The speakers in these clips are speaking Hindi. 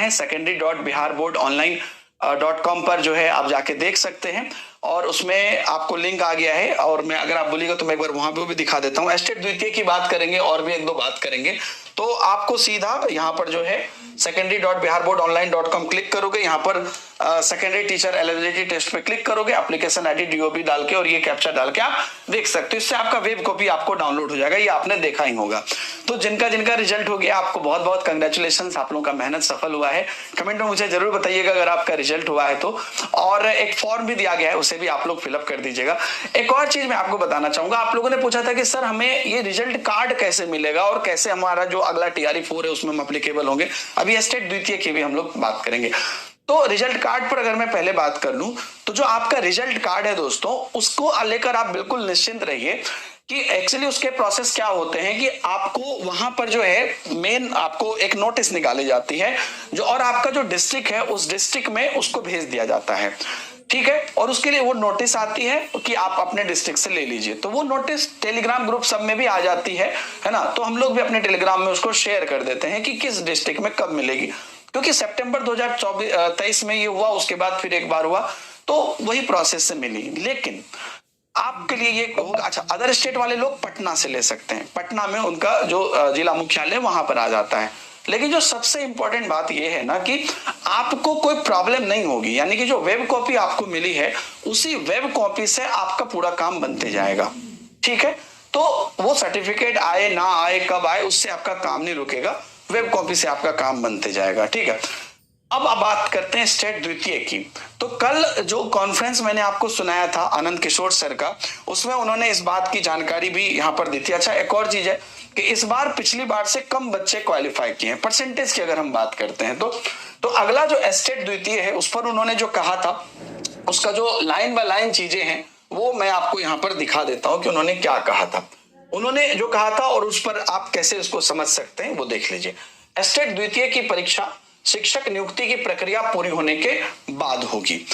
हैं secondary.biharboardonline.com पर जो है आप जाके देख सकते हैं और उसमें आपको लिंक आ गया है। और मैं अगर आप बोलिएगा तो मैं एक बार वहां पे भी दिखा देता हूँ। एस्टेट द्वितीय की बात करेंगे और भी एक दो बात करेंगे। तो आपको सीधा यहाँ पर जो है secondary.biharboardonline.com क्लिक करोगे, यहाँ पर सेकेंडरी टीचर एलिजिबिलिटी टेस्ट पे क्लिक करोगे, एप्लीकेशन आईडी डीओबी डाल के और ये कैप्चा डाल के आप देख सकते हो। इससे आपका वेब कॉपी आपको डाउनलोड हो जाएगा, ये आपने देखा ही होगा। तो जिनका जिनका रिजल्ट हो गया आपको बहुत बहुत कंग्रेचुलेशन, आप लोगों का मेहनत सफल हुआ है। कमेंट में मुझे जरूर बताइएगा अगर आपका रिजल्ट हुआ है तो। और एक फॉर्म भी दिया गया है, उसे भी आप लोग फिलअप कर दीजिएगा। एक और चीज मैं आपको बताना चाहूंगा, आप लोगों ने पूछा था कि सर हमें ये रिजल्ट कार्ड कैसे मिलेगा और कैसे हमारा जो अगला टीआरई 4 है उसमें हम अप्लीकेबल होंगे। अभी एस्टेट द्वितीय की भी हम लोग बात करेंगे। तो रिजल्ट कार्ड पर अगर मैं पहले बात कर लूं तो जो आपका रिजल्ट कार्ड है दोस्तों, उसको लेकर आप बिल्कुल निश्चिंत रहिए कि एक्चुअली उसके प्रोसेस क्या होते हैं कि आपको वहां पर जो है मेन आपको एक नोटिस निकाली जाती है जो, और आपका जो डिस्ट्रिक्ट है उस डिस्ट्रिक्ट में उसको भेज दिया जाता है, ठीक है। और उसके लिए वो नोटिस आती है कि आप अपने डिस्ट्रिक्ट से ले लीजिए। तो वो नोटिस टेलीग्राम ग्रुप सब में भी आ जाती है ना। तो हम लोग भी अपने टेलीग्राम में उसको शेयर कर देते हैं कि किस डिस्ट्रिक्ट में कब मिलेगी, क्योंकि सितंबर 2023 में ये हुआ, उसके बाद फिर एक बार हुआ तो वही प्रोसेस से मिली। लेकिन आपके लिए ये होगा, अच्छा अदर स्टेट वाले लोग पटना से ले सकते हैं, पटना में उनका जो जिला मुख्यालय वहां पर आ जाता है। लेकिन जो सबसे इंपॉर्टेंट बात यह है ना कि आपको कोई प्रॉब्लम नहीं होगी, यानी कि जो वेब कॉपी आपको मिली है उसी वेब कॉपी से आपका पूरा काम बनते जाएगा, ठीक है। तो वो सर्टिफिकेट आए ना आए कब आए उससे आपका काम नहीं रुकेगा, वेब कॉपी से आपका काम बनते जाएगा, ठीक है। अब बात करते हैं स्टेट द्वितीय की। तो कल जो कॉन्फ्रेंस मैंने आपको सुनाया था आनंद किशोर सर का, उसमें उन्होंने इस बात की जानकारी भी यहाँ पर दी थी। अच्छा एक और चीज है कि इस बार पिछली बार से कम बच्चे क्वालिफाई किए हैं। परसेंटेज की अगर हम बात करते हैं तो अगला जो स्टेट द्वितीय है उस पर उन्होंने जो कहा था उसका जो लाइन बाय लाइन चीजें हैं वो मैं आपको यहाँ पर दिखा देता हूँ कि उन्होंने क्या कहा था। उन्होंने जो कहा था और उस पर आप कैसे उसको समझ सकते हैं वो देख लीजिए। स्टेट द्वितीय की परीक्षा शिक्षक नियुक्ति की प्रक्रिया पूरी होने के बाद होगी।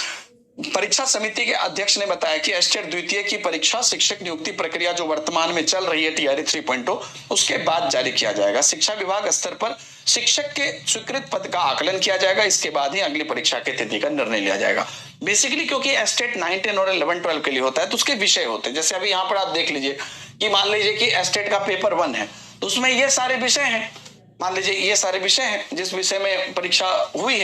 परीक्षा समिति के अध्यक्ष ने बताया कि स्टेट द्वितीय की परीक्षा शिक्षक नियुक्ति प्रक्रिया जो वर्तमान में चल रही है टीआरई 3.0 उसके बाद जारी किया जाएगा। शिक्षा विभाग स्तर पर शिक्षक के स्वीकृत पद का आकलन किया जाएगा, इसके बाद ही अगली परीक्षा की तिथि का निर्णय लिया जाएगा। बेसिकली क्योंकि स्टेट 9, 10 और 11, 12 के लिए होता है तो उसके विषय होते हैं। जैसे अभी यहाँ पर आप देख लीजिए कि मान लीजिए कि स्टेट का पेपर 1 है तो उसमें ये सारे विषय हैं, मान लीजिए ये सारे विषय हैं जिस विषय में परीक्षा हुई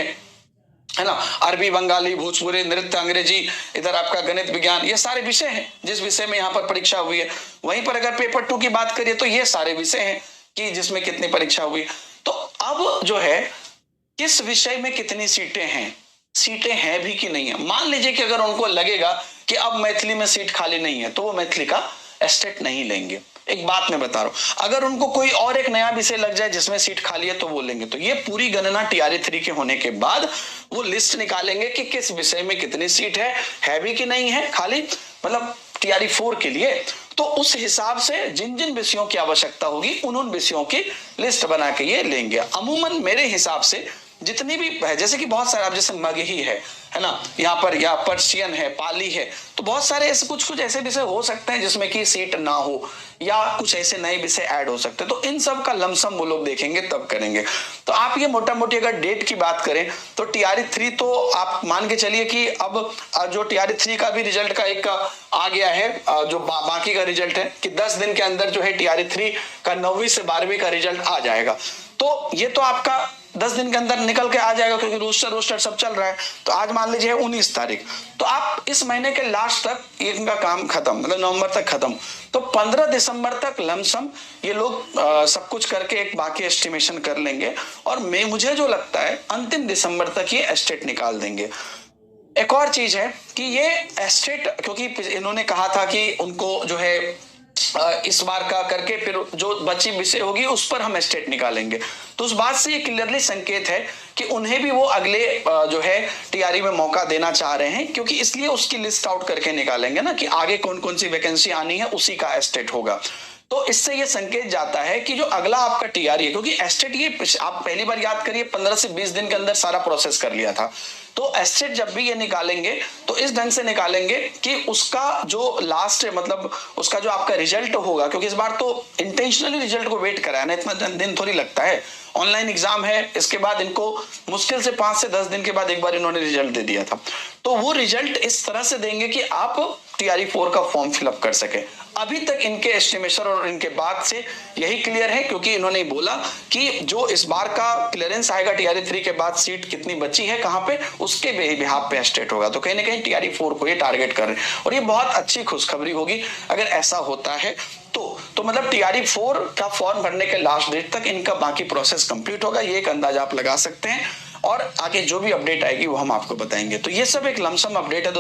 है ना, अरबी, बंगाली, भोजपुरी, नृत्य, अंग्रेजी, इधर आपका गणित, विज्ञान, ये सारे विषय हैं जिस विषय में यहाँ पर परीक्षा हुई है। वहीं पर अगर पेपर 2 की बात करिए तो ये सारे विषय हैं कि जिसमें कितनी परीक्षा हुई। तो अब जो है किस विषय में कितनी सीटें हैं भी कि नहीं है। मान लीजिए कि अगर उनको लगेगा कि अब मैथिली में सीट खाली नहीं है तो वो मैथिली का स्टेट नहीं लेंगे। एक बात मैं बता रहा हूं, अगर उनको कोई और एक नया विषय लग जाए जिसमें सीट खाली है तो वो लेंगे। तो ये पूरी गणना टीआरई 3 के होने के बाद वो लिस्ट निकालेंगे कि किस विषय में कितनी सीट है भी कि नहीं है खाली, मतलब टीआरई 4 के लिए। तो उस हिसाब से जिन जिन विषयों की आवश्यकता होगी उन विषयों की लिस्ट बना के ये लेंगे। अमूमन मेरे हिसाब से जितनी भी है, जैसे कि बहुत सारे, आप जैसे मगही है ना, यहाँ पर या पर्शियन है, पाली है, तो बहुत सारे ऐसे कुछ ऐसे विषय हो सकते हैं जिसमें कि सीट ना हो या कुछ ऐसे नए विषय ऐड हो सकते हैं। तो इन सब का लमसम वो लोग देखेंगे तब करेंगे। तो आप ये मोटा मोटी अगर डेट की बात करें तो टीआरई 3 तो आप मान के चलिए कि अब जो टीआरई 3 का भी रिजल्ट का एक आ गया है, जो बाकी का रिजल्ट है कि 10 दिन के अंदर जो है टीआरई 3 का 9वीं से 12वीं का रिजल्ट आ जाएगा। तो ये तो आपका 10 दिन के अंदर निकल के आ जाएगा क्योंकि रोस्टर सब चल रहा है। तो आज मान लीजिए 19 तारीख, तो आप इस महीने के लास्ट तक इनका काम खत्म, मतलब नवंबर तक खत्म। तो 15 दिसंबर तक लमसम ये लोग सब कुछ करके एक बाकी एस्टिमेशन कर लेंगे और मुझे जो लगता है अंतिम दिसंबर तक ये स्टेट निकाल देंगे। एक और चीज है कि ये स्टेट, क्योंकि इन्होंने कहा था कि उनको जो है इस बार का करके फिर जो बची विषय होगी उस पर हम स्टेट निकालेंगे। तो उस बात से ये क्लियरली संकेत है कि उन्हें भी वो अगले जो है टीआरई में मौका देना चाह रहे हैं, क्योंकि इसलिए उसकी लिस्ट आउट करके निकालेंगे ना कि आगे कौन कौन सी वैकेंसी आनी है उसी का स्टेट होगा। तो इससे ये संकेत जाता है कि जो अगला आपका टीआरई है, क्योंकि स्टेट ये आप पहली बार याद करिए 15 से 20 दिन के अंदर सारा प्रोसेस कर लिया था, तो एस्टेट जब भी ये निकालेंगे तो इस ढंग से निकालेंगे कि उसका जो लास्ट मतलब उसका जो आपका रिजल्ट होगा, क्योंकि इस बार तो इंटेंशनली रिजल्ट को वेट कराया ना, इतना दिन थोड़ी लगता है, ऑनलाइन एग्जाम है, इसके बाद इनको मुश्किल से 5 से 10 दिन के बाद एक बार इन्होंने रिजल्ट दे दिया था। तो वो रिजल्ट इस तरह से देंगे कि आप टीआरई 4 का फॉर्म फिलअप कर सके। अभी तक इनके एस्टिमेशन और इनके बाद से यही क्लियर है, क्योंकि इन्होंने बोला कि जो इस बार का क्लियरेंस आएगा टीआरई 3 के बाद सीट कितनी बची है कहां पे, उसके बिहाफ पे एस्टेट होगा। तो कहीं ना कहीं टीआरई 4 को ये टारगेट कर रहे हैं और ये बहुत अच्छी खुशखबरी होगी अगर ऐसा होता है तो मतलब टीआरई 4 का फॉर्म भरने के लास्ट डेट तक इनका बाकी प्रोसेस कंप्लीट होगा, ये एक अंदाजा आप लगा सकते हैं। और आगे जो भी अपडेट आएगी वो हम आपको बताएंगे। तो ये सब एक लमसम अपडेट है।